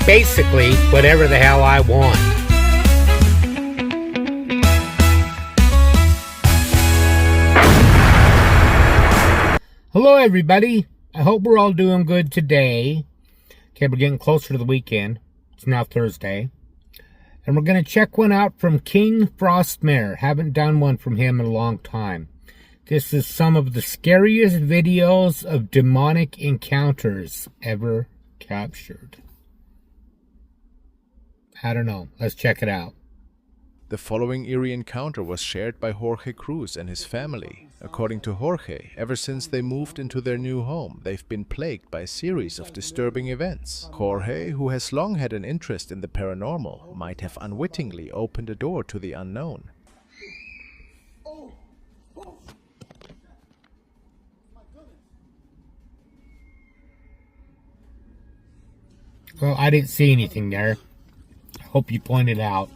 basically whatever the hell I want. Hello everybody, I hope we're all doing good today. Okay, we're getting closer to the weekend. It's now Thursday. And we're going to check one out from King Frostmare. Haven't done one from him in a long time. This is some of the scariest videos of demonic encounters ever captured. I don't know. Let's check it out. The following eerie encounter was shared by Jorge Cruz and his family. According to Jorge, ever since they moved into their new home, they've been plagued by a series of disturbing events. Jorge, who has long had an interest in the paranormal, might have unwittingly opened a door to the unknown. Well, I didn't see anything there. I hope you pointed out.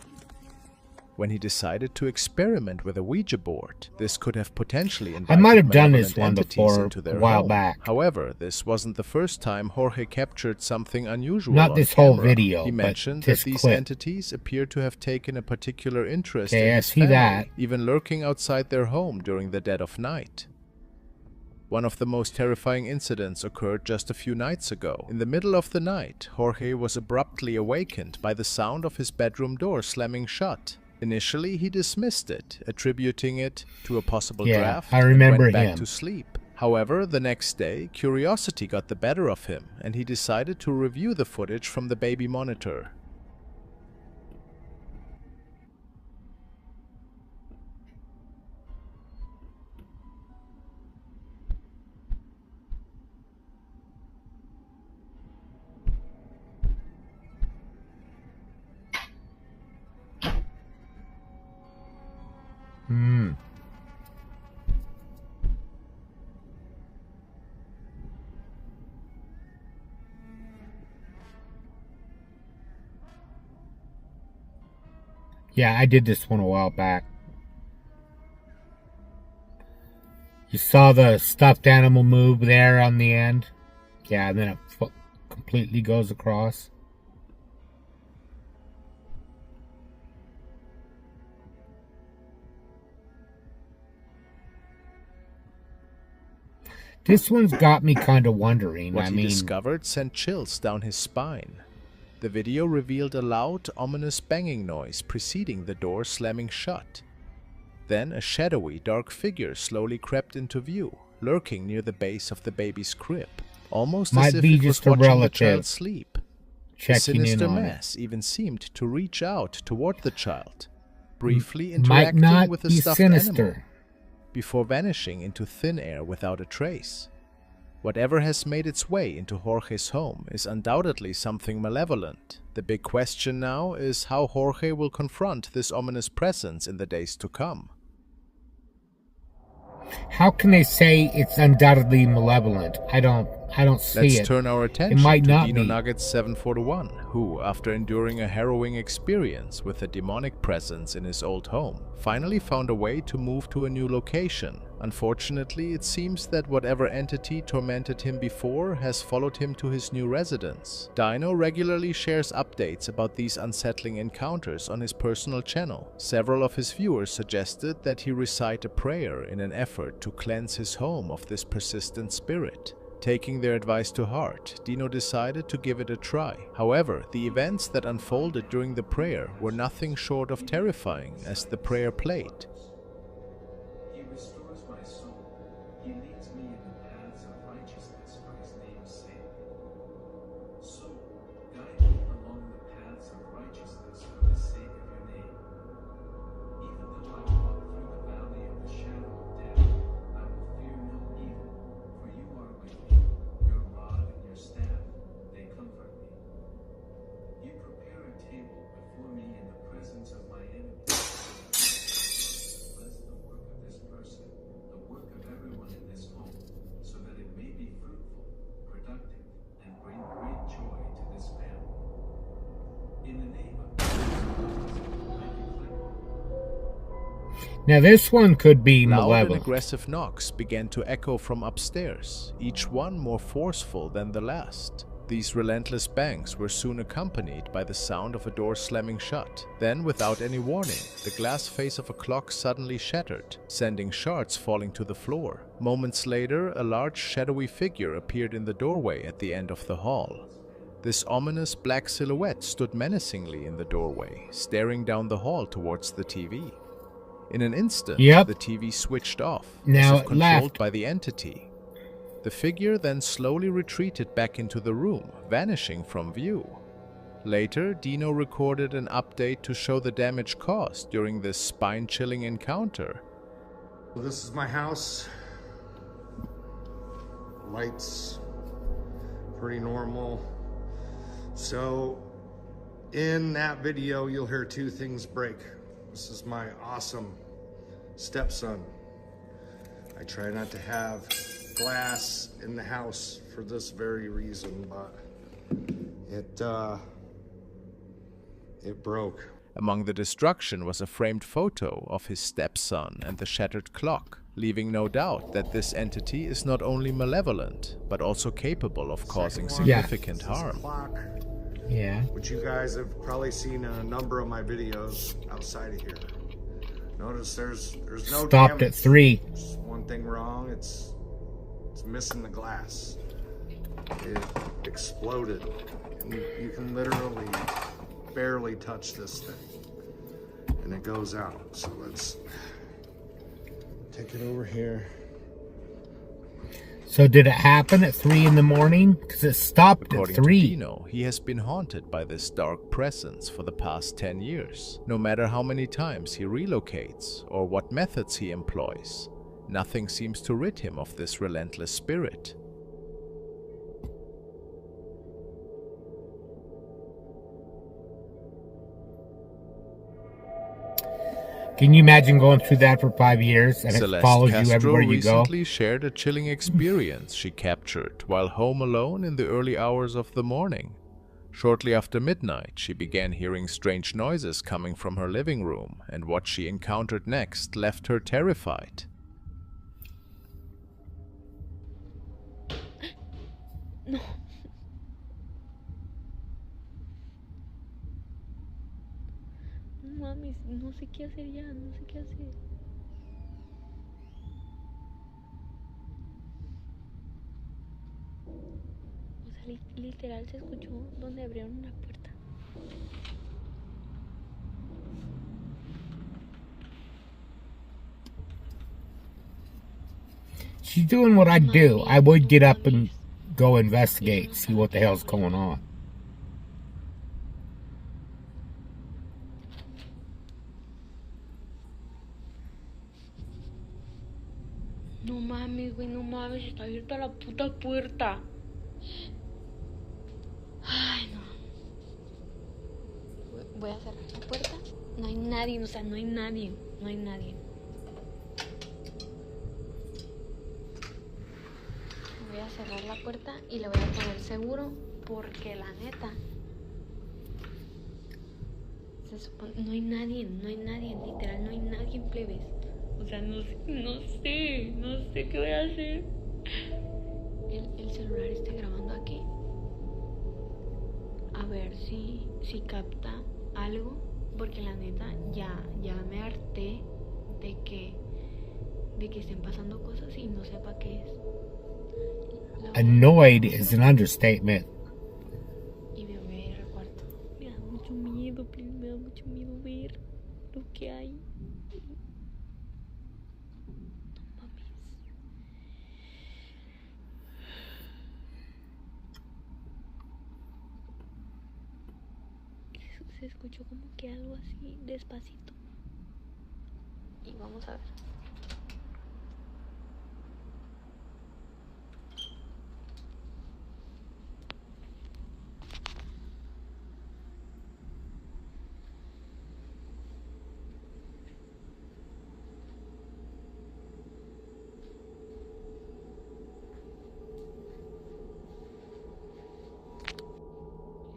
When he decided to experiment with a Ouija board, this could have potentially invited I might have done this malevolent one entities before into their a while home. back. However, this wasn't the first time Jorge captured something unusual Not on this camera. whole video, He but mentioned this that these clip. entities appear to have taken a particular interest Okay, in I his see family, that. even lurking outside their home during the dead of night. One of the most terrifying incidents occurred just a few nights ago. In the middle of the night, Jorge was abruptly awakened by the sound of his bedroom door slamming shut. Initially, he dismissed it, attributing it to a possible draft, I remember and went back him. to sleep. However, the next day, curiosity got the better of him, and he decided to review the footage from the baby monitor. Yeah, I did this one a while back. You saw the stuffed animal move there on the end? Yeah, and then it completely goes across. This one's got me kind of wondering. What he discovered sent chills down his spine. The video revealed a loud, ominous banging noise preceding the door slamming shut. Then a shadowy, dark figure slowly crept into view, lurking near the base of the baby's crib, almost as if it was watching the child sleep. The sinister mass even seemed to reach out toward the child, briefly interacting with the stuffed animal, before vanishing into thin air without a trace. Whatever has made its way into Jorge's home is undoubtedly something malevolent. The big question now is how Jorge will confront this ominous presence in the days to come. How can they say it's undoubtedly malevolent? I don't see it. Let's turn our attention might to not Dino be. Nuggets 741, who, after enduring a harrowing experience with a demonic presence in his old home, finally found a way to move to a new location. Unfortunately, it seems that whatever entity tormented him before has followed him to his new residence. Dino regularly shares updates about these unsettling encounters on his personal channel. Several of his viewers suggested that he recite a prayer in an effort to cleanse his home of this persistent spirit. Taking their advice to heart, Dino decided to give it a try. However, the events that unfolded during the prayer were nothing short of terrifying as the prayer played. He restores my soul. He leads me in the paths of righteousness for his name's sake. So, guide me along the paths of righteousness for the sake of your name. Even though I walk through the valley of the shadow of death, I will fear no evil, for you are with me. Your rod and your staff, they comfort me. You prepare a table before me in the presence of my enemies. Bless the work of this person, the work of everyone in this home, so that it may be fruitful, productive, and bring great joy to this family. In the name of Jesus, I declare. Now this one could be Loud and malevolent. aggressive knocks began to echo from upstairs, each one more forceful than the last. These relentless bangs were soon accompanied by the sound of a door slamming shut. Then, without any warning, the glass face of a clock suddenly shattered, sending shards falling to the floor. Moments later, a large shadowy figure appeared in the doorway at the end of the hall. This ominous black silhouette stood menacingly in the doorway, staring down the hall towards the TV. In an instant, the TV switched off, now as if controlled left. by the entity. The figure then slowly retreated back into the room, vanishing from view. Later, Dino recorded an update to show the damage caused during this spine-chilling encounter. This is my house. Lights, pretty normal. So, in that video, you'll hear two things break. This is my awesome stepson. I try not to have glass in the house for this very reason, but it broke. Among the destruction was a framed photo of his stepson and the shattered clock, leaving no doubt that this entity is not only malevolent, but also capable of causing significant harm. Yeah. Which you guys have probably seen in a number of my videos outside of here. Notice there's no Stopped damage. at 3. Just one thing wrong, it's missing the glass. It exploded. And you can literally barely touch this thing. And it goes out. So let's take it over here. So did it happen at 3 in the morning? Because it stopped According at 3. to Dino, he has been haunted by this dark presence for the past 10 years. No matter how many times he relocates or what methods he employs, nothing seems to rid him of this relentless spirit. Can you imagine going through that for 5 years and it Celeste follows Castro you everywhere you go? recently shared a chilling experience she captured while home alone in the early hours of the morning. Shortly after midnight, she began hearing strange noises coming from her living room, and what she encountered next left her terrified. No. No mames, no sé qué hacer ya, no sé qué hacer. O sea, literal se escuchó donde abrieron una puerta. She's doing what I'd do. I would get up and go investigate, see what the hell's going on. No mames, güey, no mames, está abierta la puta puerta. Ay, no. Voy a cerrar la puerta. No hay nadie, o sea, no hay nadie. No hay nadie. Voy a cerrar la puerta y le voy a poner seguro porque la neta se supone, no hay nadie, literal, no hay nadie, plebes. O sea, no sé qué voy a hacer. El celular está grabando aquí. A ver si capta algo, porque la neta ya me harté de que estén pasando cosas y no sepa qué es. Annoyed is an understatement. Y me voy a ir al cuarto. Me da mucho miedo, please, me da mucho miedo ver lo que hay. No mames. Se escuchó como que algo así despacito. Y vamos a ver.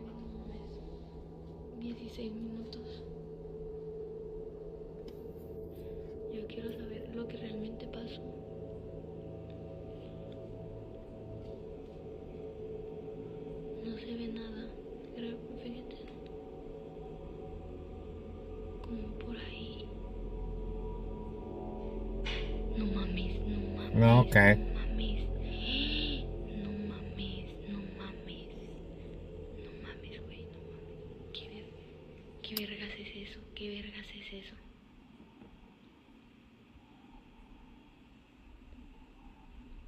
No mames. 16 minutos. Yo quiero saber lo que realmente pasó. No como por ahí. No mames, no mames. Oh, okay. No mames. No mames, no mames. No mames, güey, no mames. ¿Qué vergas es eso? ¿Qué vergas es eso?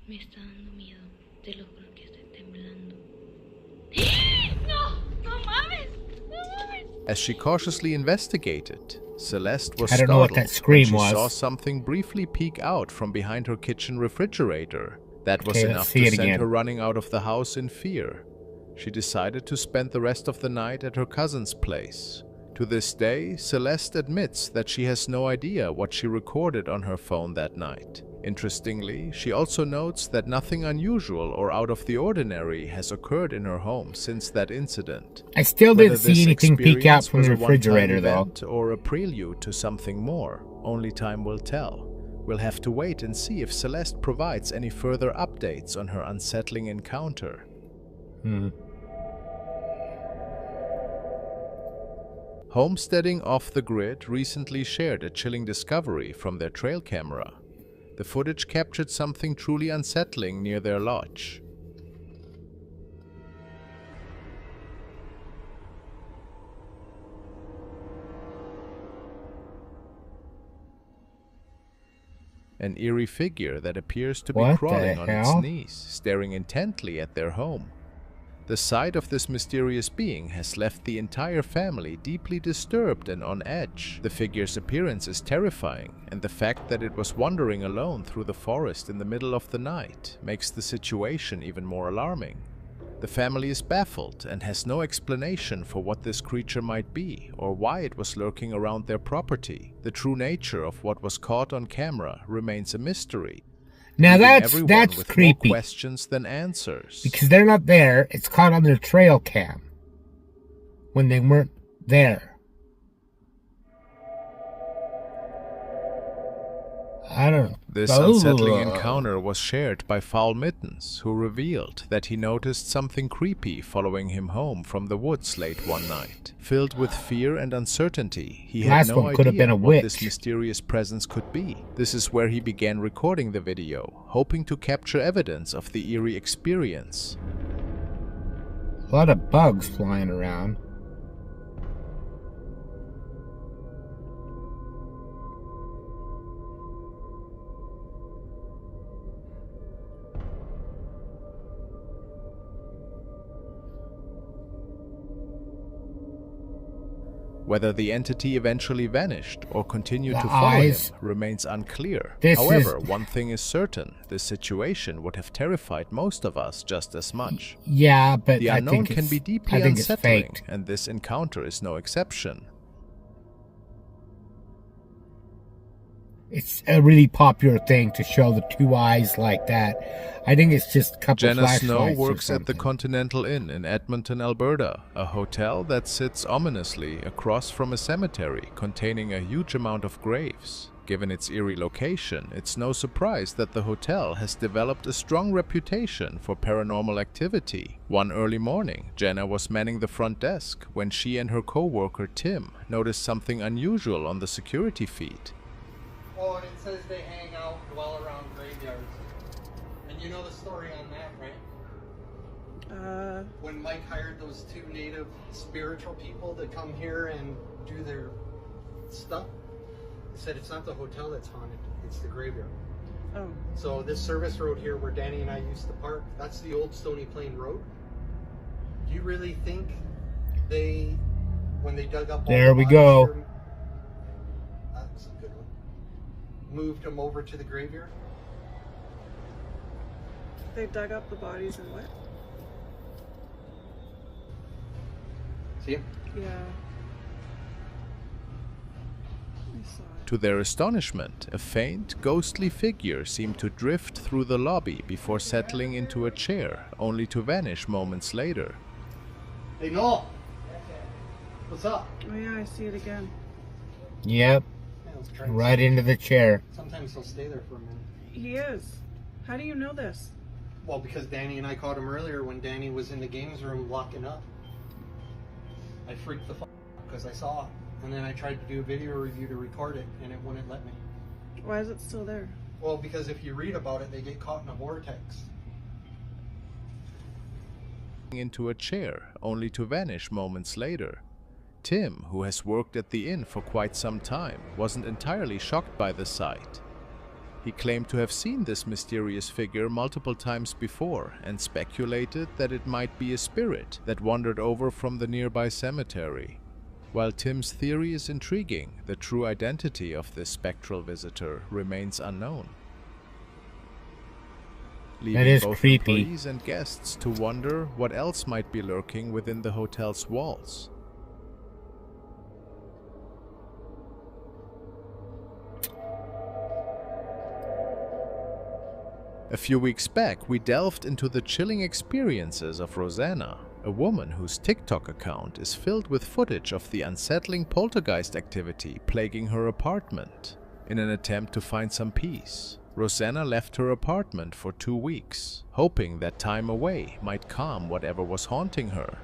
Me está dando miedo. Te lo juro que estoy temblando. No, no mames. No mames. As she cautiously investigated, Celeste was I don't know what startled that scream when she was. saw something briefly peek out from behind her kitchen refrigerator. That was Okay, let's enough see to it send again. her running out of the house in fear. She decided to spend the rest of the night at her cousin's place. To this day, Celeste admits that she has no idea what she recorded on her phone that night. Interestingly, she also notes that nothing unusual or out of the ordinary has occurred in her home since that incident. I still Whether didn't see this anything peek out experience from was the a one-time refrigerator, though. event or a prelude to something more, only time will tell. We'll have to wait and see if Celeste provides any further updates on her unsettling encounter. Homesteading Off the Grid recently shared a chilling discovery from their trail camera. The footage captured something truly unsettling near their lodge. An eerie figure that appears to be What the crawling on its hell? knees, staring intently at their home. The sight of this mysterious being has left the entire family deeply disturbed and on edge. The figure's appearance is terrifying, and the fact that it was wandering alone through the forest in the middle of the night makes the situation even more alarming. The family is baffled and has no explanation for what this creature might be or why it was lurking around their property. The true nature of what was caught on camera remains a mystery. Now leaving that's everyone with creepy. more questions than answers. Because they're not there. It's caught on their trail cam. When they weren't there. I don't know. This unsettling encounter was shared by Foul Mittens, who revealed that he noticed something creepy following him home from the woods late one night. Filled with fear and uncertainty, he had Last no one could have idea been a what this witch. mysterious presence could be. This is where he began recording the video, hoping to capture evidence of the eerie experience. A lot of bugs flying around. Whether the entity eventually vanished or continued The to follow him eyes. remains unclear. This However, is- one thing is certain, this situation would have terrified most of us just as much. Yeah, but The I unknown think can it's, be deeply I think it's unsettling, faked. and this encounter is no exception. It's a really popular thing to show the two eyes like that. I think it's just a couple Jenna flashlights Snow or works at the something. Continental Inn in Edmonton, Alberta, a hotel that sits ominously across from a cemetery containing a huge amount of graves. Given its eerie location, it's no surprise that the hotel has developed a strong reputation for paranormal activity. One early morning, Jenna was manning the front desk when she and her co-worker Tim noticed something unusual on the security feed. Oh, and it says they hang out, dwell around graveyards. And you know the story on that, right? When Mike hired those two native spiritual people to come here and do their stuff, he said it's not the hotel that's haunted, it's the graveyard. Oh. So this service road here where Danny and I used to park, that's the old Stony Plain Road. Do you really think they, when they dug up all There the we bodies go. here, that was a good one, moved them over to the graveyard? They dug up the bodies and what? See? Yeah. I saw it. To their astonishment, a faint, ghostly figure seemed to drift through the lobby before settling into a chair, only to vanish moments later. Hey, Noel! What's up? Oh yeah, I see it again. Yep, Yeah, let's try and right see. into the chair. Sometimes he'll stay there for a minute. He is. How do you know this? Well, because Danny and I caught him earlier when Danny was in the games room locking up. I freaked the fuck out because I saw And then I tried to do a video review to record it, and it wouldn't let me. Why is it still there? Well, because if you read about it, they get caught in a vortex. Into a chair, only to vanish moments later. Tim, who has worked at the inn for quite some time, wasn't entirely shocked by the sight. He claimed to have seen this mysterious figure multiple times before and speculated that it might be a spirit that wandered over from the nearby cemetery. While Tim's theory is intriguing, the true identity of this spectral visitor remains unknown. That is Leaving both creepy. employees and guests to wonder what else might be lurking within the hotel's walls. A few weeks back, we delved into the chilling experiences of Rosanna, a woman whose TikTok account is filled with footage of the unsettling poltergeist activity plaguing her apartment. In an attempt to find some peace, Rosanna left her apartment for 2 weeks, hoping that time away might calm whatever was haunting her.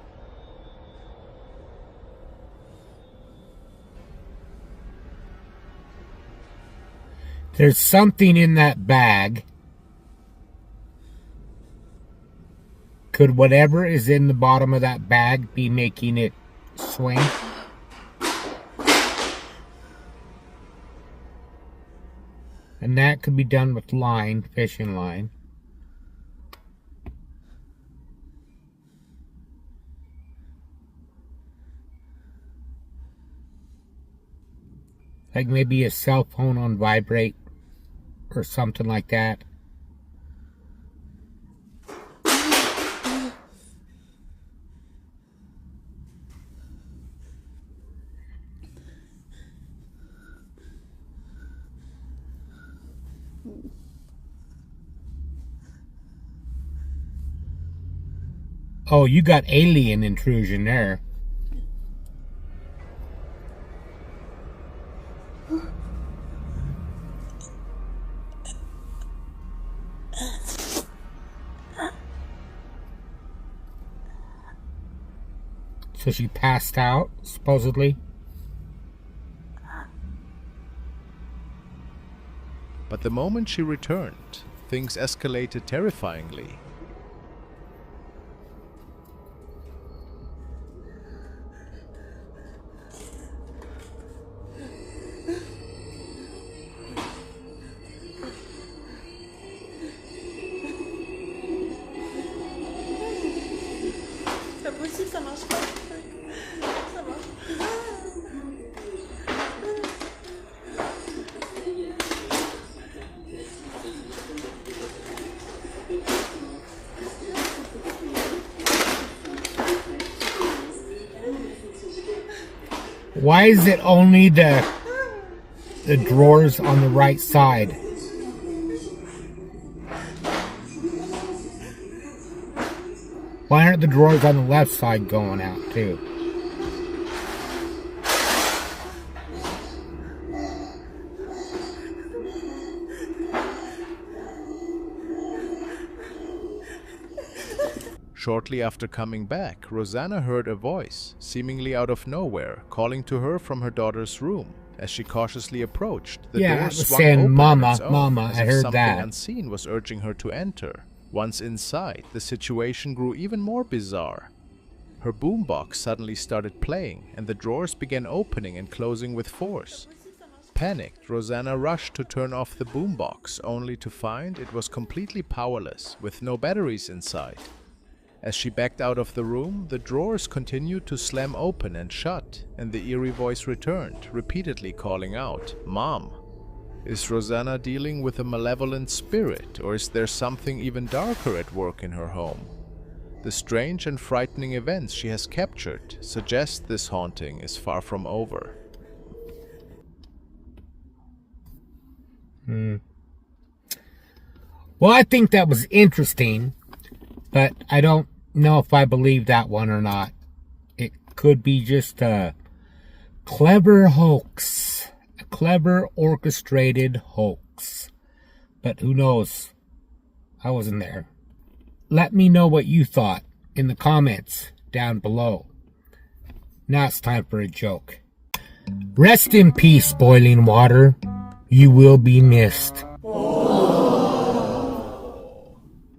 There's something in that bag. Could whatever is in the bottom of that bag be making it swing? And that could be done with line, fishing line. Like maybe a cell phone on vibrate or something like that. Oh, you got alien intrusion there. So she passed out, supposedly. But the moment she returned, things escalated terrifyingly. Why is it only the drawers on the right side? Why aren't the drawers on the left side going out too? Shortly after coming back, Rosanna heard a voice, seemingly out of nowhere, calling to her from her daughter's room. As she cautiously approached, the Yeah, door it was swung saying, open "Mama, on its own, Mama," as I if heard something that. unseen was urging her to enter. Once inside, the situation grew even more bizarre. Her boombox suddenly started playing, and the drawers began opening and closing with force. Panicked, Rosanna rushed to turn off the boombox, only to find it was completely powerless, with no batteries inside. As she backed out of the room, the drawers continued to slam open and shut, and the eerie voice returned, repeatedly calling out, "Mom." Is Rosanna dealing with a malevolent spirit, or is there something even darker at work in her home? The strange and frightening events she has captured suggest this haunting is far from over. Well, I think that was interesting, but I don't know if I believe that one or not. It could be just a clever hoax, a clever orchestrated hoax. But who knows? I wasn't there. Let me know what you thought in the comments down below. Now it's time for a joke. Rest in peace, boiling water. You will be missed.